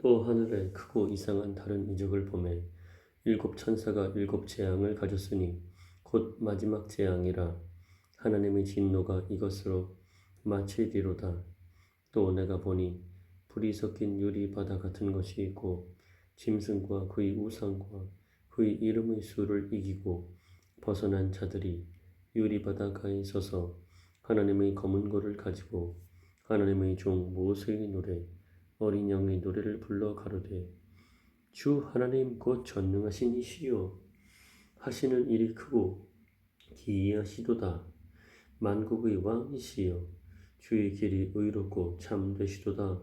또 하늘에 크고 이상한 다른 이적을 보매 일곱 천사가 일곱 재앙을 가졌으니 곧 마지막 재앙이라. 하나님의 진노가 이것으로 마치리로다. 또 내가 보니 불이 섞인 유리 바다 같은 것이 있고 짐승과 그의 우상과 그의 이름의 수를 이기고 벗어난 자들이 유리 바다가에 서서 하나님의 검은 고를 가지고 하나님의 종 모세의 노래 어린 양의 노래를 불러 가로되 주 하나님 곧 전능하신 이시요 하시는 일이 크고 기이하시도다. 만국의 왕이시여 주의 길이 의롭고 참되시도다.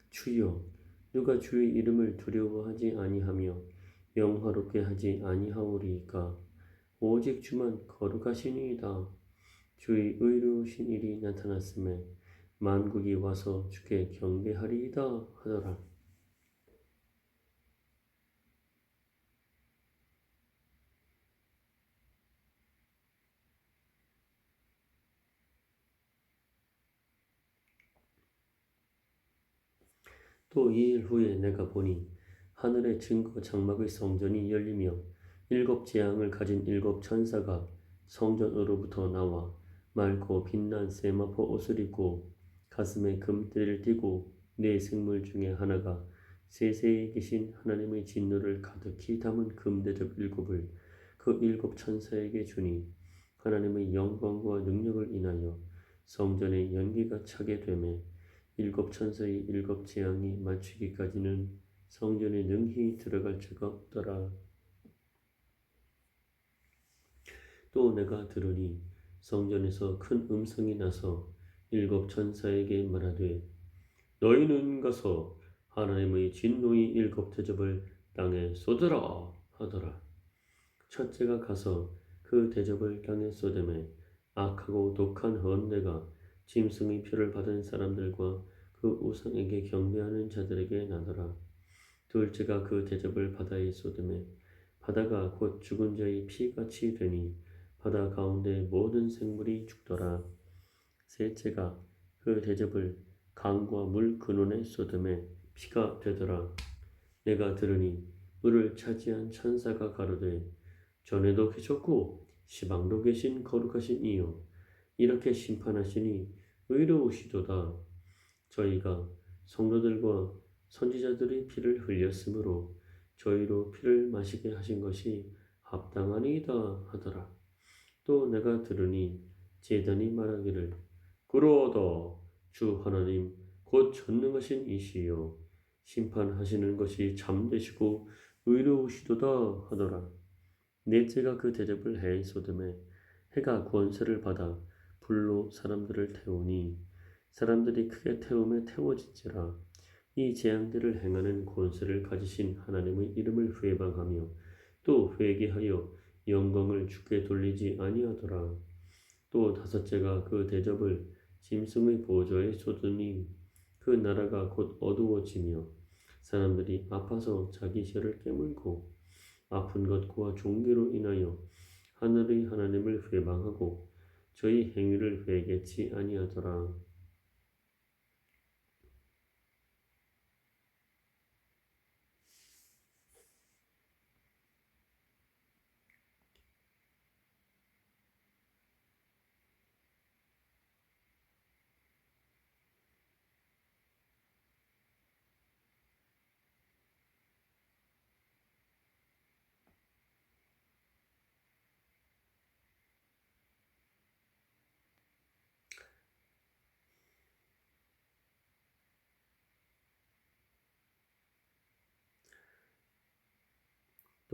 주여 누가 주의 이름을 두려워하지 아니하며 영화롭게 하지 아니하오리이까. 오직 주만 거룩하시니이다. 주의 의로우신 일이 나타났음에 만국이 와서 주께 경배하리이다 하더라. 또 2일 후에 내가 보니 하늘의 증거 장막의 성전이 열리며 일곱 재앙을 가진 일곱 천사가 성전으로부터 나와 맑고 빛난 세마포 옷을 입고 가슴에 금띠를 띠고 네 생물 중에 하나가 세세에 계신 하나님의 진노를 가득히 담은 금대접 일곱을 그 일곱 천사에게 주니 하나님의 영광과 능력을 인하여 성전에 연기가 차게 되매 일곱 천사의 일곱 재앙이 마치기까지는 성전에 능히 들어갈 자가 없더라. 또 내가 들으니 성전에서 큰 음성이 나서 일곱 천사에게 말하되 너희는 가서 하나님의 진노의 일곱 대접을 땅에 쏟으라 하더라. 첫째가 가서 그 대접을 땅에 쏟음에 악하고 독한 헌내가 짐승의 표를 받은 사람들과 그 우상에게 경배하는 자들에게 나더라. 둘째가 그 대접을 바다에 쏟음에 바다가 곧 죽은 자의 피같이 되니 바다 가운데 모든 생물이 죽더라. 셋째가 그 대접을 강과 물 근원에 쏟음에 피가 되더라. 내가 들으니 물을 차지한 천사가 가로되 전에도 계셨고 시방도 계신 거룩하신 이요 이렇게 심판하시니 의로우시도다. 저희가 성도들과 선지자들의 피를 흘렸으므로 저희로 피를 마시게 하신 것이 합당하니이다 하더라. 또 내가 들으니 제단이 말하기를 그러하다 주 하나님 곧 전능하신 이시여 심판하시는 것이 참되시고 의로우시도다 하더라. 넷째가 그 대접을 해에 쏟음에 해가 권세를 받아 불로 사람들을 태우니 사람들이 크게 태움에 태워진지라. 이 재앙들을 행하는 권세를 가지신 하나님의 이름을 회방하며 또 회개하여 영광을 주께 돌리지 아니하더라. 또 다섯째가 그 대접을 짐승의 보좌에 쏟으니 그 나라가 곧 어두워지며 사람들이 아파서 자기 혀를 깨물고 아픈 것과 종기로 인하여 하늘의 하나님을 회방하고 저희 행위를 회개치 아니하더라.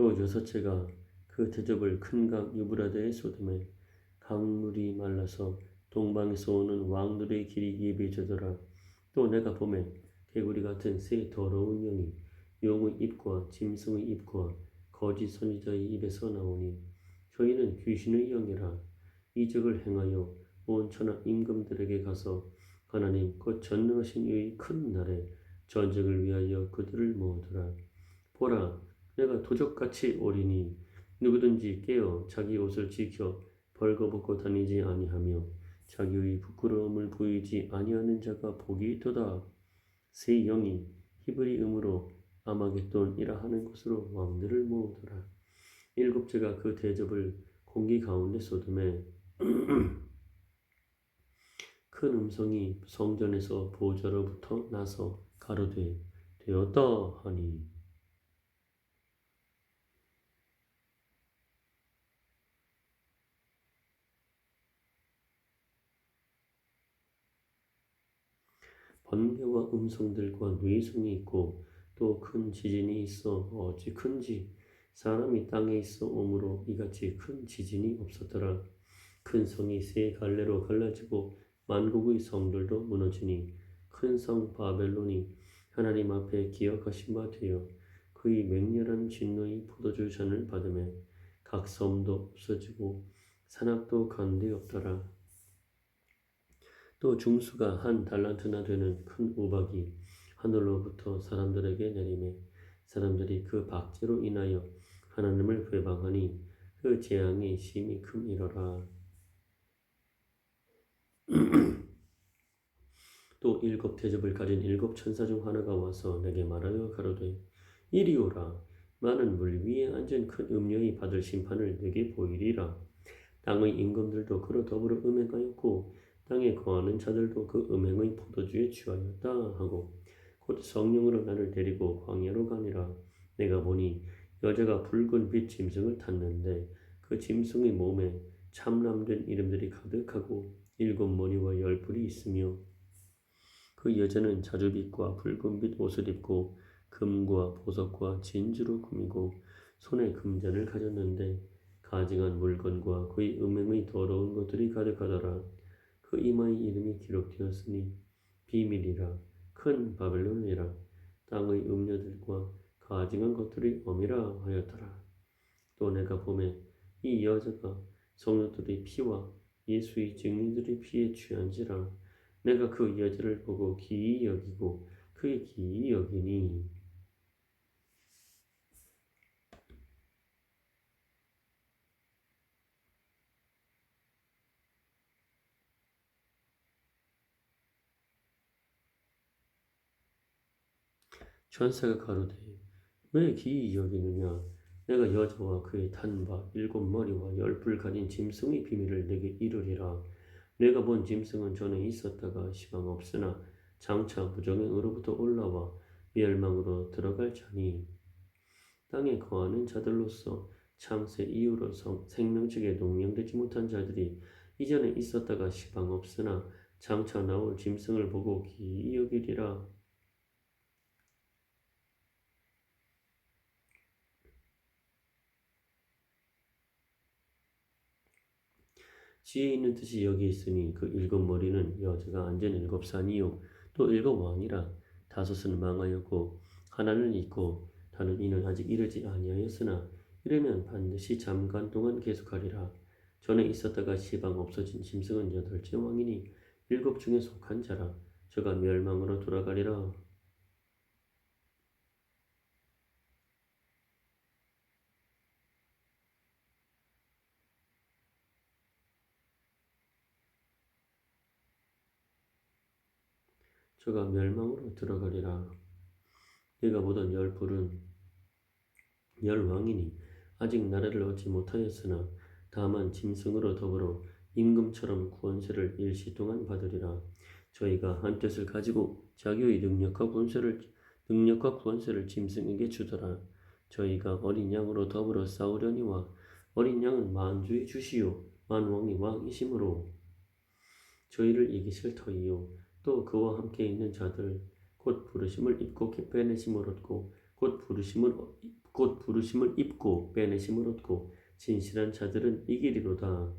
또 여섯째가 그 대접을 큰 강 유브라데에 쏟음에 강물이 말라서 동방에서 오는 왕들의 길이 예비해지더라. 또 내가 보매 개구리 같은 새 더러운 영이 용의 입과 짐승의 입과 거짓 선지자의 입에서 나오니 저희는 귀신의 영이라. 이적을 행하여 온 천하 임금들에게 가서 하나님 곧 전능하신 이의 큰 날에 전쟁을 위하여 그들을 모으더라. 보라 내가 도적같이 오리니 누구든지 깨어 자기 옷을 지켜 벌거벗고 다니지 아니하며 자기의 부끄러움을 보이지 아니하는 자가 복이 있도다. 새 영이 히브리음으로 아마겟돈이라 하는 곳으로 왕들을 모으더라. 일곱째가 그 대접을 공기 가운데 쏟음에 큰 음성이 성전에서 보좌로부터 나서 가로되 되었다 하니 번개와 음성들과 뇌성이 있고 또 큰 지진이 있어 어찌 큰지 사람이 땅에 있어 오므로 이같이 큰 지진이 없었더라. 큰 성이 세 갈래로 갈라지고 만국의 성들도 무너지니 큰 성 바벨론이 하나님 앞에 기억하신 바 되어 그의 맹렬한 진노의 포도주 잔을 받으며 각 섬도 없어지고 산악도 간데 없더라. 또 중수가 한 달란트나 되는 큰 우박이 하늘로부터 사람들에게 내리매 사람들이 그 박제로 인하여 하나님을 회방하니 그 재앙이 심히 큼이러라. 또 일곱 대접을 가진 일곱 천사 중 하나가 와서 내게 말하여 가로되 이리 오라. 많은 물 위에 앉은 큰 음녀의 받을 심판을 내게 보이리라. 땅의 임금들도 그로 더불어 음행하였고 땅에 거하는 자들도 그 음행의 포도주에 취하였다 하고 곧 성령으로 나를 데리고 광야로 가니라. 내가 보니 여자가 붉은 빛 짐승을 탔는데 그 짐승의 몸에 참람된 이름들이 가득하고 일곱 머리와 열 뿔이 있으며 그 여자는 자주빛과 붉은빛 옷을 입고 금과 보석과 진주로 꾸미고 손에 금잔을 가졌는데 가증한 물건과 그의 음행의 더러운 것들이 가득하더라. 그 이마의 이름이 기록되었으니 비밀이라 큰 바벨론이라 땅의 음녀들과 가증한 것들이 엄이라 하였더라. 또 내가 보매 이 여자가 성도들의 피와 예수의 증인들의 피에 취한지라 내가 그 여자를 보고 기이 여기고 그의 기이 여기니 천사가 가로되 왜 기이 여기느냐 내가 여자와 그의 탄바 일곱 머리와 열 뿔 가진 짐승의 비밀을 내게 이르리라. 내가 본 짐승은 전에 있었다가 시방 없으나 장차 무정행으로부터 올라와 멸망으로 들어갈 자니 땅에 거하는 자들로서 창세 이후로 생명책에 농명되지 못한 자들이 이전에 있었다가 시방 없으나 장차 나올 짐승을 보고 기이 여기리라. 지혜 있는 뜻이 여기 있으니 그 일곱 머리는 여자가 앉은 일곱 산이요 또 일곱 왕이라. 다섯은 망하였고 하나는 있고 다른 이는 아직 이르지 아니하였으나 이르면 반드시 잠깐 동안 계속하리라. 전에 있었다가 시방 없어진 짐승은 여덟째 왕이니 일곱 중에 속한 자라. 저가 멸망으로 돌아가리라. 저가 멸망으로 들어가리라. 내가 보던 열 뿔은 열 왕이니 아직 나라를 얻지 못하였으나 다만 짐승으로 더불어 임금처럼 구원세를 일시 동안 받으리라. 저희가 한 뜻을 가지고 자기의 능력과 구원세를 짐승에게 주더라. 저희가 어린 양으로 더불어 싸우려니와 어린 양은 만주의 주시요 만왕의 왕이심으로 저희를 이기실 터이요 또 그와 함께 있는 자들 곧 부르심을 입고 빼내심을 얻고 곧 부르심을 입고 빼내심을 얻고 진실한 자들은 이기리로다.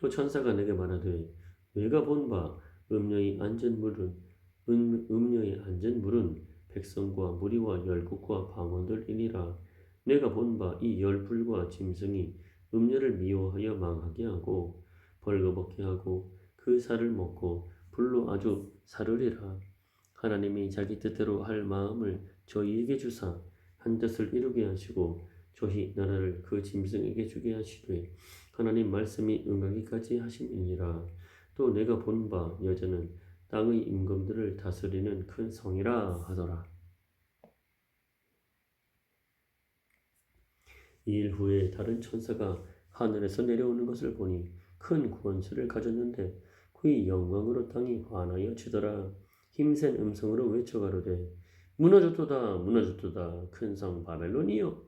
또 천사가 내게 말하되 내가 본 바 음녀의 앉은 물은 백성과 무리와 열국과 방언들이니라. 내가 본 바 이 열불과 짐승이 음녀를 미워하여 망하게 하고 벌거벗게 하고 그 살을 먹고 불로 아주 사르리라. 하나님이 자기 뜻대로 할 마음을 저희에게 주사 한 뜻을 이루게 하시고 저희 나라를 그 짐승에게 주게 하시되 하나님 말씀이 응하기까지 하심이니라. 또 내가 본 바 여자는 땅의 임금들을 다스리는 큰 성이라 하더라. 이 일 후에 다른 천사가 하늘에서 내려오는 것을 보니 큰 구원수를 가졌는데 그의 영광으로 땅이 환하여 지더라. 힘센 음성으로 외쳐가로되 무너졌도다 무너졌도다 큰 성 바벨론이여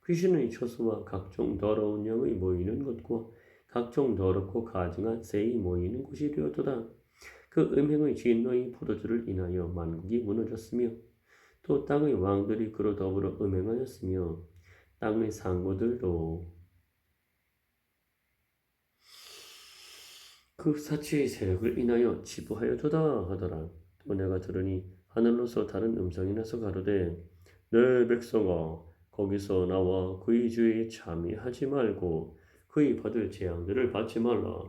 귀신의 처소와 각종 더러운 영의 모이는 곳과 각종 더럽고 가증한 새의 모이는 곳이 되었도다. 그 음행의 진노의 포도주를 인하여 만국이 무너졌으며 또 땅의 왕들이 그로 더불어 음행하였으며 땅의 상고들도 그 사치의 세력을 인하여 치부하여도다 하더라. 또 내가 들으니 하늘로서 다른 음성이 나서 가로되 내 백성아 거기서 나와 그의 죄에 참여하지 말고 그의 받을 재앙들을 받지 말라.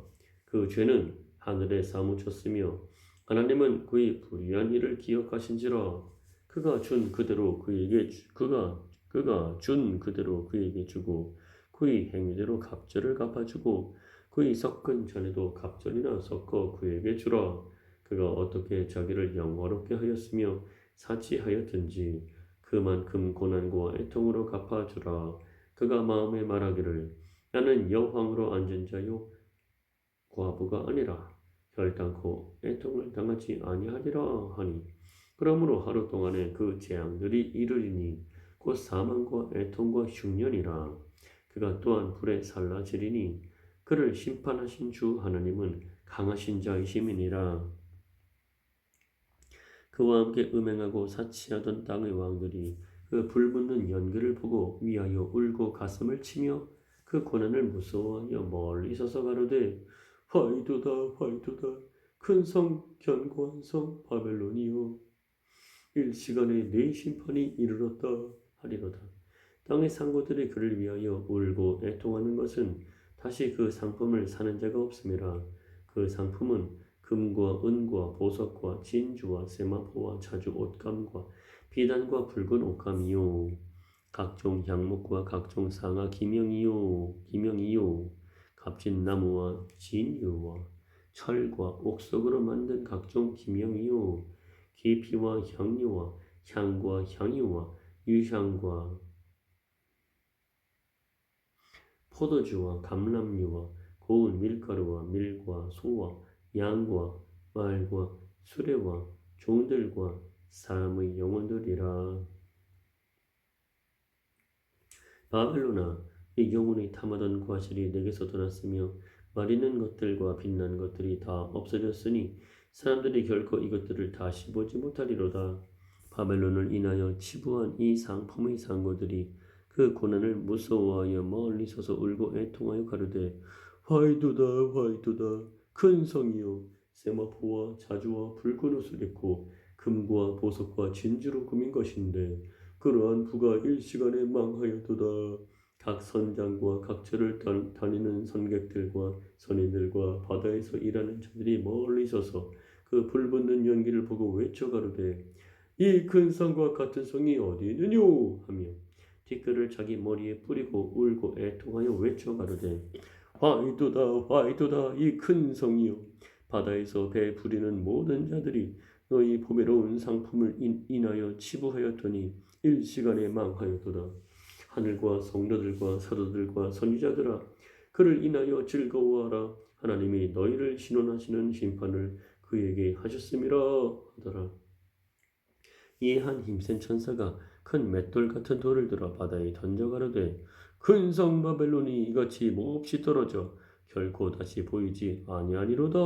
그 죄는 하늘에 사무쳤으며 하나님은 그의 불의한 일을 기억하신지라. 그가 준 그대로 그에게 주고 그의 행위대로 갑절을 갚아주고 그의 섞은 전에도 갑절이나 섞어 그에게 주라. 그가 어떻게 자기를 영화롭게 하였으며 사치하였든지 그만큼 고난과 애통으로 갚아주라. 그가 마음에 말하기를 나는 여왕으로 앉은 자요 과부가 아니라 결단코 애통을 당하지 아니하리라 하니 그러므로 하루 동안에 그 재앙들이 이르리니 곧 사망과 애통과 흉년이라. 그가 또한 불에 살라지리니 그를 심판하신 주 하나님은 강하신 자이심이니라. 그와 함께 음행하고 사치하던 땅의 왕들이 그 불붙는 연기를 보고 위하여 울고 가슴을 치며 그 고난을 무서워하여 멀리 서서 가로되 화이도다 화이도다 큰 성 견고한 성 바벨론이요 일시간에 네 심판이 이르렀다 하리로다. 땅의 상고들이 그를 위하여 울고 애통하는 것은 다시 그 상품을 사는 자가 없음이라. 그 상품은 금과 은과 보석과 진주와 세마포와 자주 옷감과 비단과 붉은 옷감이요 각종 향목과 각종 상아 기명이요 값진 나무와 진유와 철과 옥석으로 만든 각종 기명이요 계피와 향료와 향과 향유와 유향과 포도주와 감람류와 고운 밀가루와 밀과 소와 양과 말과 수레와 종들과 사람의 영혼들이라. 바벨론아 이 영혼이 탐하던 과실이 내게서 떠났으며 마리는 것들과 빛난 것들이 다 없어졌으니 사람들이 결코 이것들을 다시 보지 못하리로다. 바벨론을 인하여 치부한 이 상품의 상고들이 그 고난을 무서워하여 멀리 서서 울고 애통하여 가로되 화이도다 화이도다 큰 성이요 세마포와 자주와 붉은 옷을 입고 금과 보석과 진주로 꾸민 것인데 그러한 부가 일시간에 망하였도다. 각 선장과 각 절을 다니는 선객들과 선인들과 바다에서 일하는 자들이 멀리 서서 그 불붙는 연기를 보고 외쳐 가로되 이 큰 성과 같은 성이 어디 있느뇨 하며 티끌을 자기 머리에 뿌리고 울고 애통하여 외쳐 가로되 화이도다 화이도다 이 큰 성이요 바다에서 배 부리는 모든 자들이 너희 보배로운 상품을 인하여 치부하였더니 일시간에 망하였도다. 하늘과 성도들과 사도들과 선지자들아 그를 인하여 즐거워하라. 하나님이 너희를 신원하시는 심판을 그에게 하셨음이라 하더라. 이에 한 힘센 천사가 큰 맷돌 같은 돌을 들어 바다에 던져 가로되 큰 성 바벨론이 이같이 몹시 떨어져 결코 다시 보이지 아니하리로다.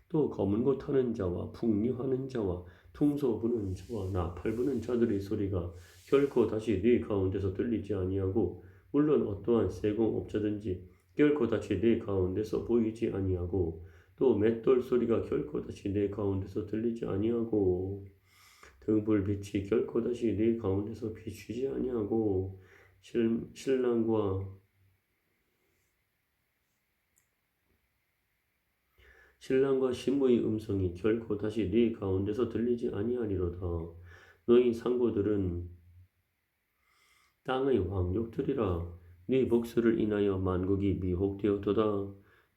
또 검은 고 타는 자와 풍류하는 자와 퉁소 부는 자와 나팔 부는 자들의 소리가 결코 다시 네 가운데서 들리지 아니하고 물론 어떠한 세공업자든지 결코 다시 네 가운데서 보이지 아니하고 또 맷돌 소리가 결코 다시 네 가운데서 들리지 아니하고 등불빛이 결코 다시 네 가운데서 비추지 아니하고 신랑과 신부의 음성이 결코 다시 네 가운데서 들리지 아니하리로다. 너희 상고들은 땅의 왕족들이라 네 복수를 인하여 만국이 미혹되었도다.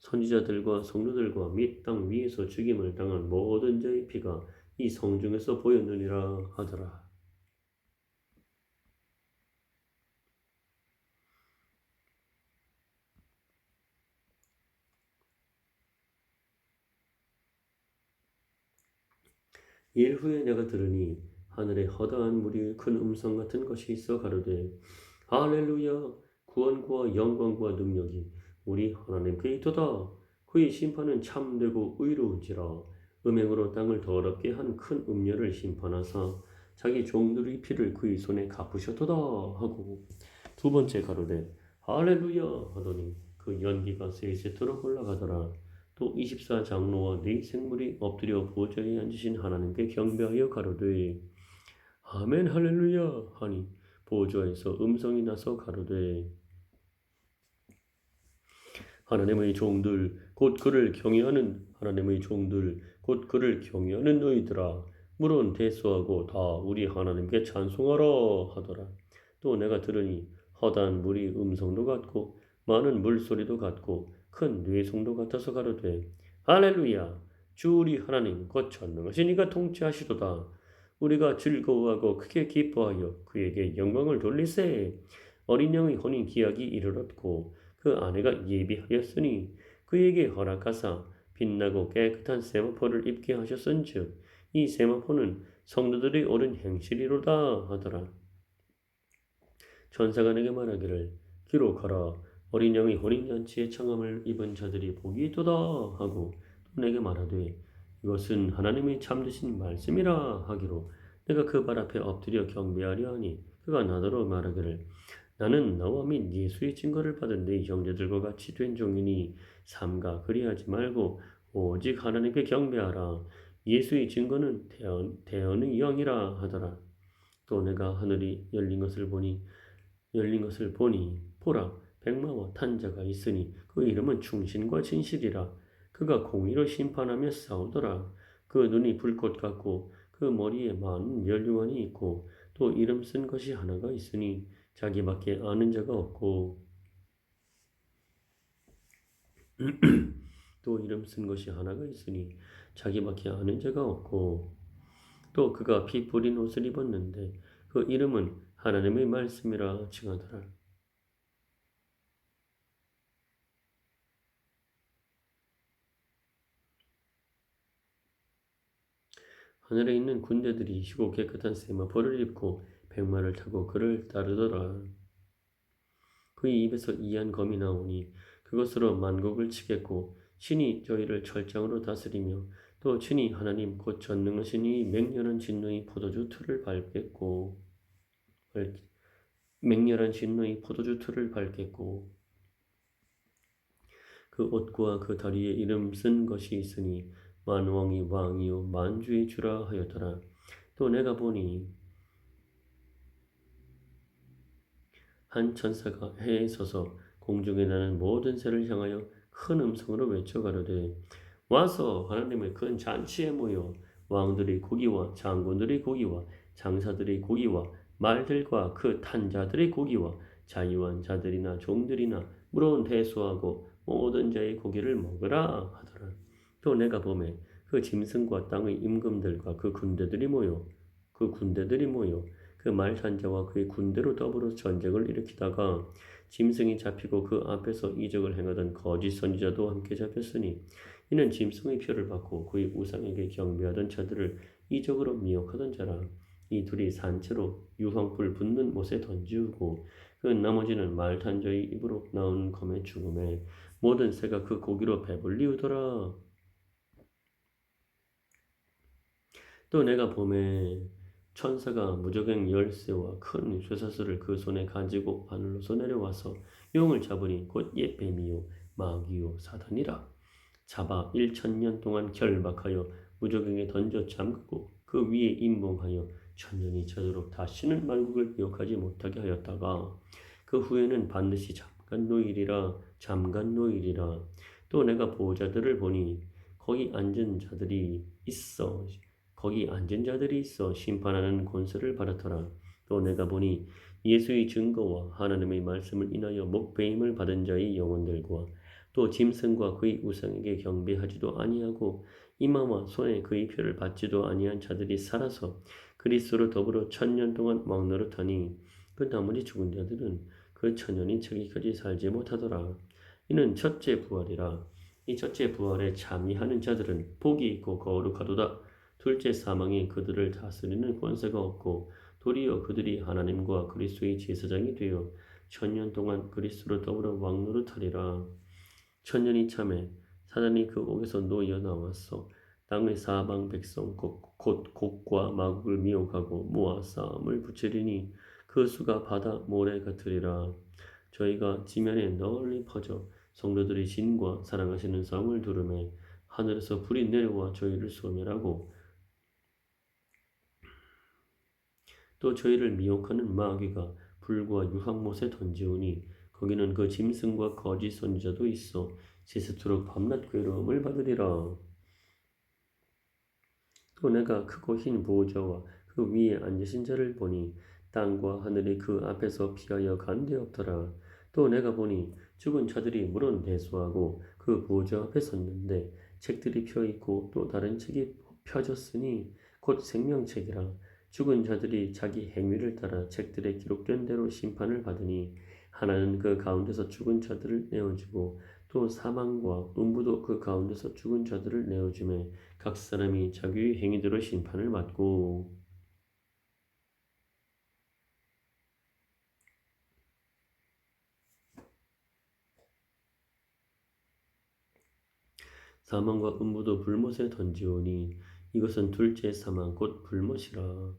선지자들과 성도들과 및 땅 위에서 죽임을 당한 모든 자의 피가 이 성중에서 보였느니라 하더라. 일 후에 내가 들으니 하늘에 허다한 무리의 큰 음성 같은 것이 있어 가로되 할렐루야 구원과 영광과 능력이 우리 하나님께 있도다. 그의 심판은 참되고 의로운지라. 음행으로 땅을 더럽게 한 큰 음녀를 심판하사 자기 종들의 피를 그의 손에 갚으셨도다 하고 두 번째 가로되 할렐루야 하더니 그 연기가 세세토록 올라가더라. 또 24장로와 네 생물이 엎드려 보좌에 앉으신 하나님께 경배하여 가로되 아멘 할렐루야 하니 보좌에서 음성이 나서 가로되 하나님의 종들 곧 그를 경외하는 하나님의 종들 곧 그를 경외하는 너희들아 물은 대수하고 다 우리 하나님께 찬송하라 하더라. 또 내가 들으니 허다한 물이 음성도 같고 많은 물소리도 같고 큰 뇌성도 같아서 가로되 할렐루야 주 우리 하나님 곧 전능하신 이가 통치하시도다. 우리가 즐거워하고 크게 기뻐하여 그에게 영광을 돌리세. 어린 양의 혼인 기약이 이르렀고 그 아내가 예비하였으니 그에게 허락하사 빛나고 깨끗한 세마포를 입게 하셨은즉 이 세마포는 성도들이 옳은 행실이로다 하더라. 천사가 내게 말하기를 기록하라 어린 양의 혼인잔치에 청함을 입은 자들이 복이 있도다 하고 또 내게 말하되 이것은 하나님의 참되신 말씀이라 하기로 내가 그 발 앞에 엎드려 경배하려 하니 그가 나더러 말하기를 나는 너와 및 예수의 증거를 받은 네 형제들과 같이 된 종이니 삼가 그리하지 말고 오직 하나님께 경배하라. 예수의 증거는 대언의 영이라 하더라. 또 내가 하늘이 열린 것을 보니 보라 백마와 탄자가 있으니 그 이름은 충신과 진실이라. 그가 공의로 심판하며 싸우더라. 그 눈이 불꽃 같고 그 머리에 많은 면류관이 있고 또 이름 쓴 것이 하나가 있으니 자기밖에 아는 자가 없고 또 이름 쓴 것이 하나가 있으니 자기밖에 아는 자가 없고 또 그가 피 뿌린 옷을 입었는데 그 이름은 하나님의 말씀이라 칭하더라. 하늘에 있는 군대들이 희고 깨끗한 세마포를 입고 백마를 타고 그를 따르더라. 그의 입에서 이한 검이 나오니 그것으로 만국을 치겠고 신이 저희를 철장으로 다스리며 또 친히 하나님 곧 전능하신 이 맹렬한 진노의 포도주 틀을 밟겠고 맹렬한 진노의 포도주 틀을 밟겠고 그 옷과 그 다리에 이름 쓴 것이 있으니 만왕이 왕이요 만주의 주라 하였더라. 또 내가 보니 한 천사가 해에 서서 공중에 나는 모든 새를 향하여 큰 음성으로 외쳐 가로되 와서 하나님의 큰 잔치에 모여 왕들의 고기와 장군들의 고기와 장사들의 고기와 말들과 그 탄자들의 고기와 자유한 자들이나 종들이나 물론 대수하고 모든 자의 고기를 먹으라 하더라. 또 내가 보매 그 짐승과 땅의 임금들과 그 군대들이 모여 그 말탄자와 그의 군대로 더불어 전쟁을 일으키다가 짐승이 잡히고 그 앞에서 이적을 행하던 거짓 선지자도 함께 잡혔으니 이는 짐승의 표를 받고 그의 우상에게 경배하던 자들을 이적으로 미혹하던 자라. 이 둘이 산채로 유황불 붙는 못에 던지우고 그 나머지는 말탄자의 입으로 나온 검의 죽음에 모든 새가 그 고기로 배불리우더라. 또 내가 보매 천사가 무적행 열쇠와 큰 쇠사슬을 그 손에 가지고 하늘로서 내려와서 용을 잡으니 곧 옛 뱀이요 마귀요 사단이라. 잡아 1000년 동안 결박하여 무적행에 던져 잠그고 그 위에 임봉하여 천년이 차도록 다시는 만국을 기억하지 못하게 하였다가 그 후에는 반드시 잠깐 노일이라. 또 내가 보호자들을 보니 거기 앉은 자들이 있어 심판하는 권세를 받았더라. 또 내가 보니 예수의 증거와 하나님의 말씀을 인하여 목배임을 받은 자의 영혼들과 또 짐승과 그의 우상에게 경배하지도 아니하고 이마와 손에 그의 표를 받지도 아니한 자들이 살아서 그리스도로 더불어 1000년 동안 왕노릇하니 그 나머지 죽은 자들은 그 1000년이 차기까지 살지 못하더라. 이는 첫째 부활이라. 이 첫째 부활에 참여하는 자들은 복이 있고 거룩하도다. 둘째 사망이 그들을 다스리는 권세가 없고 도리어 그들이 하나님과 그리스도의 제사장이 되어 1000년 동안 그리스도로 더불어 왕노릇하리라. 1000년이 참에 사단이 그 옥에서 놓여 나왔어 땅의 사방 백성 곧 곡과 마국을 미혹하고 모아 싸움을 붙이리니 그 수가 바다 모래 같으리라. 저희가 지면에 널리 퍼져 성도들이 신과 사랑하시는 성을 두르매 하늘에서 불이 내려와 저희를 소멸하고 또 저희를 미혹하는 마귀가 불과 유황못에 던지오니 거기는 그 짐승과 거짓 선지자도 있어 세세토록 밤낮 괴로움을 받으리라. 또 내가 크고 흰 보호자와 그 위에 앉으신 자를 보니 땅과 하늘이 그 앞에서 피하여 간데없더라. 또 내가 보니 죽은 자들이 물은 대수하고 그 보호자 앞에 섰는데 책들이 펴있고 또 다른 책이 펴졌으니 곧 생명책이라. 죽은 자들이 자기 행위를 따라 책들에 기록된 대로 심판을 받으니 하나는 그 가운데서 죽은 자들을 내어주고 또 사망과 음부도 그 가운데서 죽은 자들을 내어주매 각 사람이 자기의 행위대로 심판을 받고 사망과 음부도 불못에 던지오니 이것은 둘째 사망 곧 불못이라.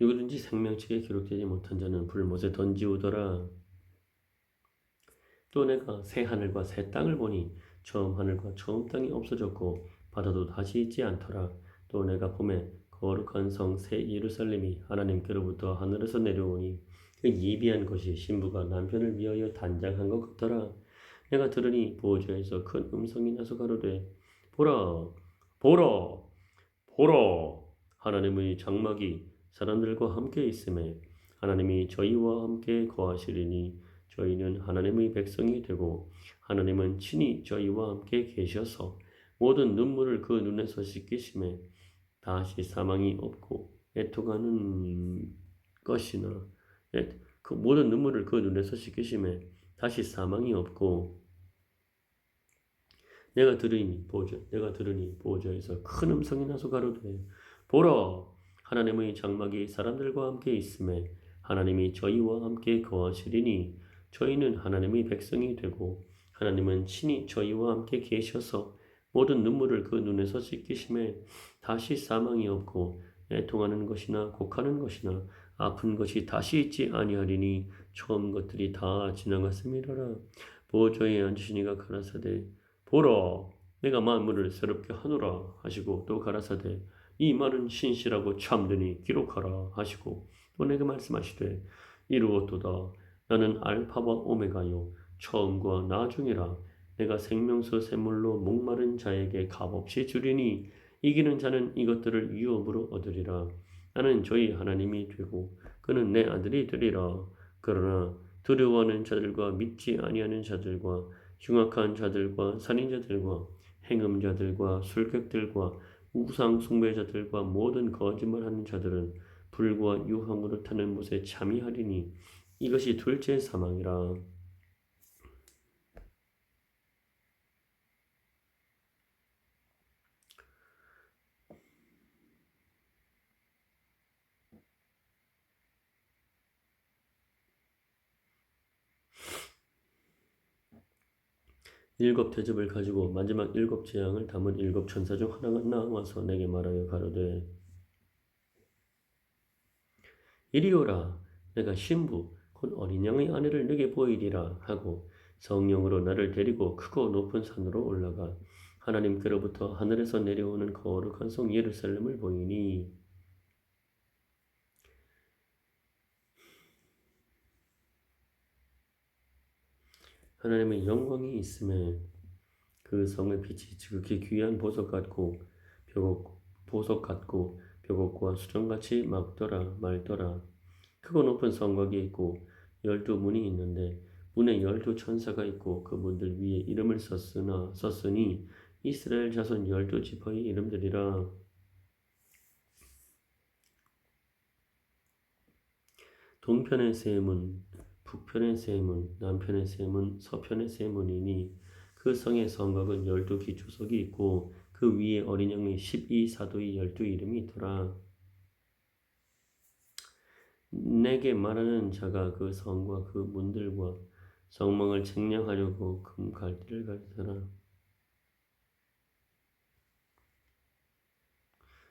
누구든지 생명책에 기록되지 못한 자는 불못에 던지우더라. 또 내가 새 하늘과 새 땅을 보니 처음 하늘과 처음 땅이 없어졌고 바다도 다시 있지 않더라. 또 내가 봄에 거룩한 성 새 예루살렘이 하나님께로부터 하늘에서 내려오니 그 예비한 것이 신부가 남편을 위하여 단장한 것 같더라. 내가 들으니 보호자에서 큰 음성이 나서 가로되 보라 보라 보라 하나님의 장막이 사람들과 함께 있음에 하나님이 저희와 함께 거하시리니 저희는 하나님의 백성이 되고 하나님은 친히 저희와 함께 계셔서 모든 눈물을 그 눈에서 씻기심에 다시 사망이 없고 애통하는 것이나 그 모든 눈물을 그 눈에서 씻기심에 다시 사망이 없고 내가 들으니 보호자에서 큰 음성이 나서 가로되 보라 하나님의 장막이 사람들과 함께 있음에 하나님이 저희와 함께 거하시리니 저희는 하나님의 백성이 되고 하나님은 친히 저희와 함께 계셔서 모든 눈물을 그 눈에서 씻기심에 다시 사망이 없고 애통하는 것이나 곡하는 것이나 아픈 것이 다시 있지 아니하리니 처음 것들이 다 지나갔음이로라. 보호자에 앉으시니가 가라사대 보라 내가 만물을 새롭게 하노라 하시고 또 가라사대 이 말은 신실하고 참되니 기록하라 하시고 또 내게 말씀하시되 이루었도다 나는 알파와 오메가요 처음과 나중이라 내가 생명수 샘물로 목마른 자에게 값없이 주리니 이기는 자는 이것들을 위업으로 얻으리라. 나는 저희 하나님이 되고 그는 내 아들이 되리라. 그러나 두려워하는 자들과 믿지 아니하는 자들과 흉악한 자들과 살인자들과 행음자들과 술객들과 우상 숭배자들과 모든 거짓말하는 자들은 불과 유황으로 타는 못에 참이하리니 이것이 둘째 사망이라. 일곱 대접을 가지고 마지막 일곱 재앙을 담은 일곱 천사 중 하나가 나와서 내게 말하여 가로되 이리 오라 내가 신부 곧 어린 양의 아내를 내게 보이리라 하고 성령으로 나를 데리고 크고 높은 산으로 올라가 하나님께로부터 하늘에서 내려오는 거룩한 성 예루살렘을 보이니 하나님의 영광이 있음에 그 성의 빛이 지극히 귀한 보석 같고 보석 같고 벽옥과 수정같이 막더라 말더라. 크고 높은 성곽이 있고 12문이 있는데 문에 12천사가 있고 그 문들 위에 이름을 썼으니 이스라엘 자손 12지파의 이름들이라. 동편의 세 문, 북편의 세 문, 남편의 세 문, 서편의 세 문이니 그 성의 성곽은 12기초석이 있고 그 위에 어린 양의 12사도의 12이름이 있더라. 내게 말하는 자가 그 성과 그 문들과 성망을 측량하려고 금 갈대를 가져라.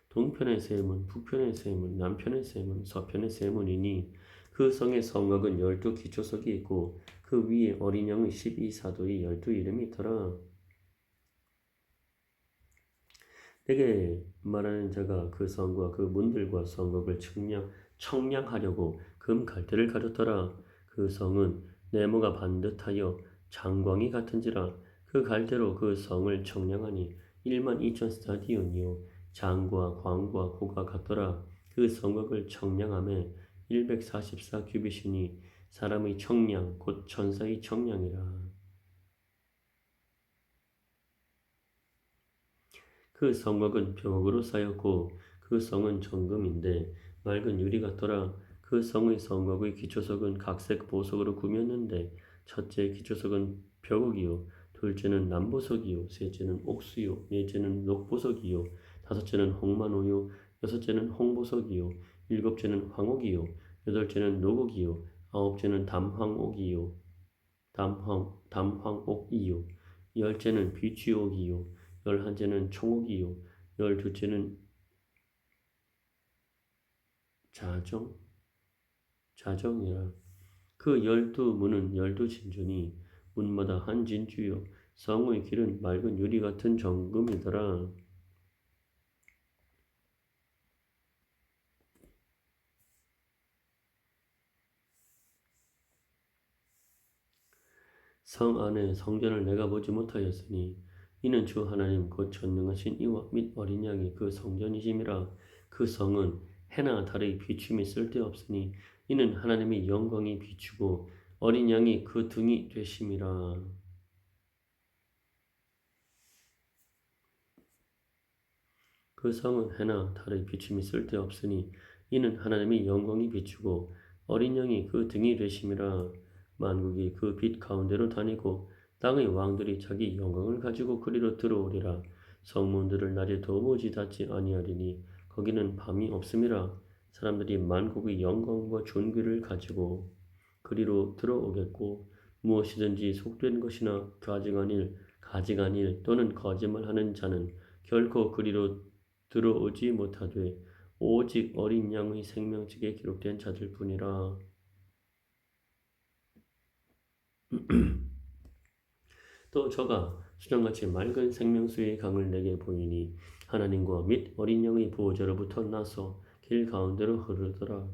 동편의 세 문, 북편의 세 문, 남편의 세 문, 서편의 세 문이니 그 성의 성곽은 12기초석이 있고 그 위에 어린 양의 12사도의 12이름이 있더라. 내게 말하는 자가 그 성과 그 문들과 성곽을 청량하려고 금 갈대를 가졌더라. 그 성은 네모가 반듯하여 장광이 같은지라. 그 갈대로 그 성을 청량하니 12,000 스타디온이요 장과 광과 고가 같더라. 그 성곽을 청량함에 144 규빗이니 사람의 청량 곧 천사의 청량이라. 그 성곽은 벽으로 쌓였고 그 성은 정금인데 맑은 유리 같더라. 그 성의 성곽의 기초석은 각색 보석으로 구겼는데 첫째 기초석은 벽옥이요 둘째는 남보석이요 셋째는 옥수요 넷째는 녹보석이요 다섯째는 홍만호요 여섯째는 홍보석이요 일곱째는 황옥이요 여덟째는 녹옥이요 아홉째는 담황옥이요 열째는 비취옥이요 열한째는 청옥이요 열둘째는 자정이라. 그 12문은 12진주니 문마다 한 진주요 성의 길은 맑은 유리 같은 정금이더라. 성 안에 성전을 내가 보지 못하였으니 이는 주 하나님 곧 전능하신 이와 및 어린 양이 그 성전이심이라. 그 성은 해나 달의 비춤이 쓸데없으니 이는 하나님의 영광이 비추고 어린 양이 그 등이 되심이라. 그 성은 해나 달의 비춤이 쓸데없으니 이는 하나님의 영광이 비추고 어린 양이 그 등이 되심이라. 만국이 그 빛 가운데로 다니고 땅의 왕들이 자기 영광을 가지고 그리로 들어오리라. 성문들을 낮에 도무지 닫지 아니하리니 거기는 밤이 없음이라. 사람들이 만국의 영광과 존귀를 가지고 그리로 들어오겠고 무엇이든지 속된 것이나 가증한 일 또는 거짓말하는 자는 결코 그리로 들어오지 못하되 오직 어린 양의 생명책에 기록된 자들 뿐이라. 또 저가 수정같이 맑은 생명수의 강을 내게 보이니 하나님과 및 어린 양의 보호자로부터 나서 길 가운데로 흐르더라.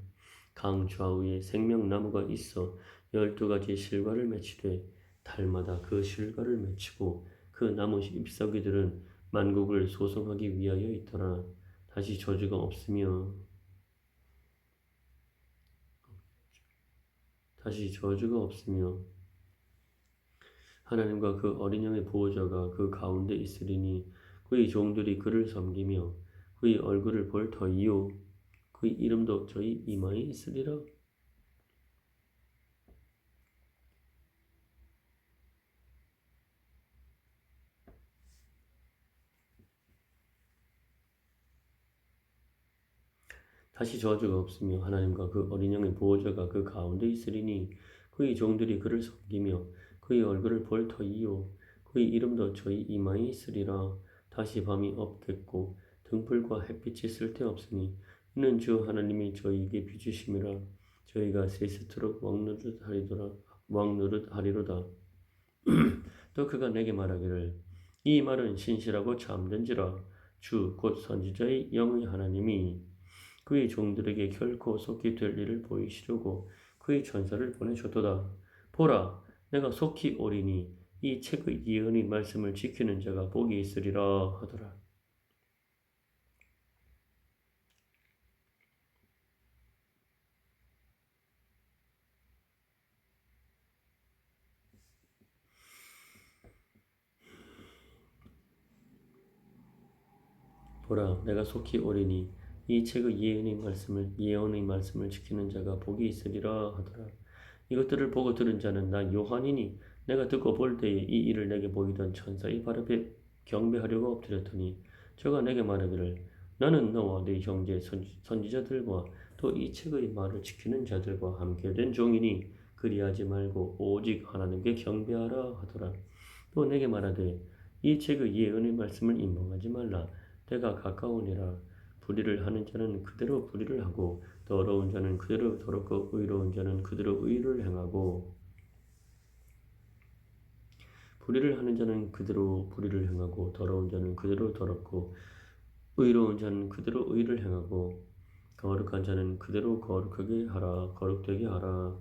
강 좌우에 생명나무가 있어 12가지 실과를 맺히되 달마다 그 실과를 맺히고 그 나무 잎사귀들은 만국을 소성하기 위하여 있더라. 다시 저주가 없으며 하나님과 그 어린 양의 보호자가 그 가운데 있으리니 그의 종들이 그를 섬기며 그의 얼굴을 볼 터이요 그의 이름도 저희 이마에 있으리라. 다시 저주가 없으며 하나님과 그 어린 양의 보호자가 그 가운데 있으리니 그의 종들이 그를 섬기며 그의 얼굴을 볼 터이요 그의 이름도 저희 이마에 있으리라. 다시 밤이 없겠고 등불과 햇빛이 쓸데없으니 이는 주 하나님이 저희에게 비주심이라. 저희가 세세토록 왕노릇 하리로다. 또 그가 내게 말하기를 이 말은 신실하고 참된지라. 주 곧 선지자의 영의 하나님이 그의 종들에게 결코 속히 될 일을 보이시려고 그의 천사를 보내셨도다. 보라, 내가 속히 오리니 이 책의 예언의 말씀을 지키는 자가 복이 있으리라 하더라. 보라, 내가 속히 오리니 이 책의 예언의 말씀을 지키는 자가 복이 있으리라 하더라. 이것들을 보고 들은 자는 나 요한이니 내가 듣고 볼 때에 이 일을 내게 보이던 천사의 발 앞에 경배하려고 엎드렸더니 저가 내게 말하기를 나는 너와 네 형제 선지자들과 또 이 책의 말을 지키는 자들과 함께 된 종이니 그리하지 말고 오직 하나님께 경배하라 하더라. 또 내게 말하되 이 책의 예언의 말씀을 임봉하지 말라. 때가 가까우니라. 불의를 하는 자는 그대로 불의를 하고 더러운 자는 그대로 더럽고 의로운 자는 그대로 의를 행하고 불의를 하는 자는 그대로 불의를 행하고 더러운 자는 그대로 더럽고 의로운 자는 그대로 의를 행하고 거룩한 자는 그대로 거룩되게 하라.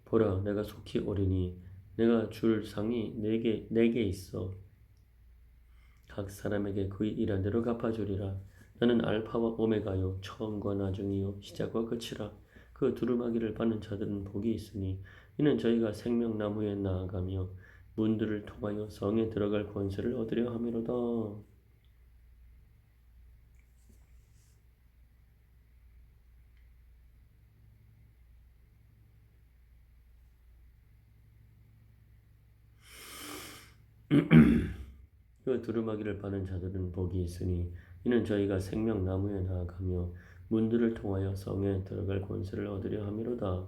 보라, 내가 속히 오리니 내가 줄 상이 내게 있어 각 사람에게 그의 일한 대로 갚아주리라. 나는 알파와 오메가요 처음과 나중이요 시작과 끝이라. 그 두루마기를 받는 자들은 복이 있으니 이는 저희가 생명나무에 나아가며 문들을 통하여 성에 들어갈 권세를 얻으려 함이로다. 그 두루마기를 받는 자들은 복이 있으니 이는 저희가 생명나무에 나아가며 문들을 통하여 성에 들어갈 권세를 얻으려 함이로다.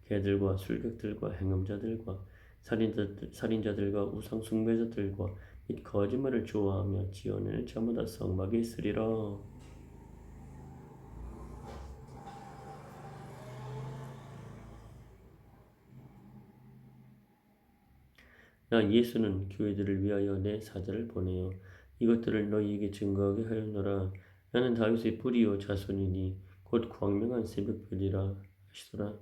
개들과 술객들과 행음자들과 살인자들과 우상 숭배자들과 및 거짓말을 좋아하며 지어내는 자마다 성막에 있으리라. 나 예수는 교회들을 위하여 내 사자를 보내어 이것들을 너희에게 증거하게 하였노라. 나는 다윗의 뿌리요 자손이니 곧 광명한 새벽별이라 하시더라.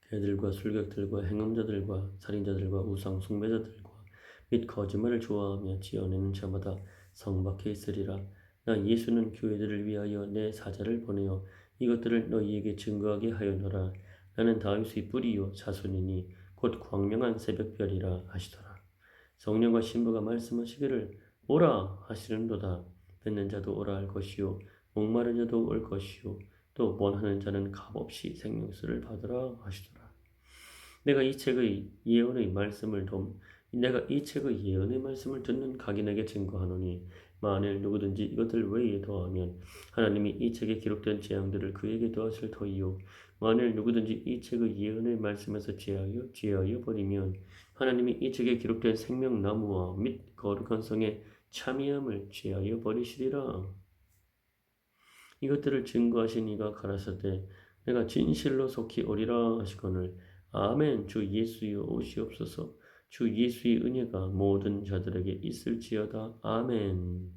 개들과 술객들과 행음자들과 살인자들과 우상 숭배자들과 및 거짓말을 좋아하며 지어내는 자마다 성박해 있으리라. 나 예수는 교회들을 위하여 내 사자를 보내어 이것들을 너희에게 증거하게 하였노라. 나는 다윗의 뿌리요 자손이니 곧 광명한 새벽별이라 하시더라. 성령과 신부가 말씀하시기를 오라 하시는도다. 듣는 자도 오라 할 것이요 목마른 자도 올 것이요 또 원하는 자는 값없이 생명수를 받으라 하시더라. 내가 이 책의 예언의 말씀을 듣는 각인에게 증거하노니 만일 누구든지 이것들 외에 더하면 하나님이 이 책에 기록된 재앙들을 그에게 더하실 터이요 만일 누구든지 이 책의 예언의 말씀에서 제하여 버리면 하나님이 이 책에 기록된 생명나무와 및 거룩한 성의 참여함을 제하여 버리시리라. 이것들을 증거하신 이가 가라사대 내가 진실로 속히 오리라 하시거늘 아멘. 주 예수여 오시옵소서. 주 예수의 은혜가 모든 자들에게 있을지어다. 아멘.